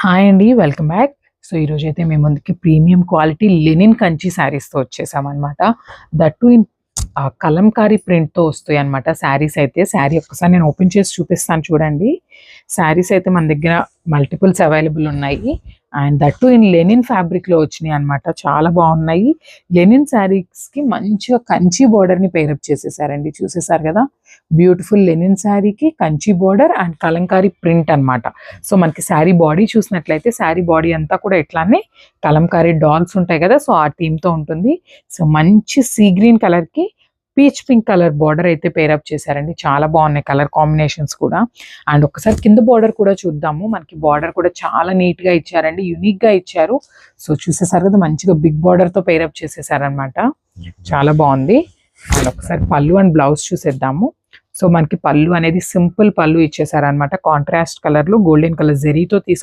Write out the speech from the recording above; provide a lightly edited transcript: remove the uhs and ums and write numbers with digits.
Hi అండి, welcome back. So ఈరోజు అయితే మేము ముందుకి ప్రీమియం క్వాలిటీ లెనిన్ కంచి శారీస్తో వచ్చేసామన్నమాట. దట్టు ఇన్ కలంకారీ ప్రింట్తో వస్తాయి అనమాట శారీస్ అయితే. శారీ ఒక్కసారి నేను ఓపెన్ చేసి చూపిస్తాను చూడండి. శారీస్ అయితే మన దగ్గర మల్టిపుల్స్ అవైలబుల్ ఉన్నాయి. అండ్ దట్టు ఇన్ లెనిన్ ఫ్యాబ్రిక్లో వచ్చినాయి అనమాట. చాలా బాగున్నాయి. లెనిన్ శారీస్కి మంచిగా కంచి బోర్డర్ని పేరప్ చేసేసారండి. చూసేసారు కదా, బ్యూటిఫుల్ లెనిన్ శారీకి Kanchi border and Kalamkari print అనమాట. సో మనకి శారీ బాడీ చూసినట్లయితే శారీ బాడీ అంతా కూడా ఇట్లానే కలంకారీ డాల్స్ ఉంటాయి కదా, సో ఆ థీమ్తో ఉంటుంది. సో మంచి సీ గ్రీన్ కలర్కి పీచ్ పింక్ కలర్ బార్డర్ అయితే పేరప్ చేశారండి. చాలా బాగున్నాయి కలర్ కాంబినేషన్స్ కూడా. అండ్ ఒకసారి కింద బార్డర్ కూడా చూద్దాము. మనకి బార్డర్ కూడా చాలా నీట్గా ఇచ్చారండి, యూనిక్గా ఇచ్చారు. సో చూసేసారు కదా, మంచిగా బిగ్ బార్డర్తో పేరప్ చేసేసారనమాట. చాలా బాగుంది. అండ్ ఒకసారి పళ్ళు అండ్ బ్లౌజ్ చూసేద్దాము. సో మనకి పళ్ళు అనేది సింపుల్ పళ్ళు ఇచ్చేసారనమాట. కాంట్రాస్ట్ కలర్లో గోల్డెన్ కలర్ జెరీతో తీసుకు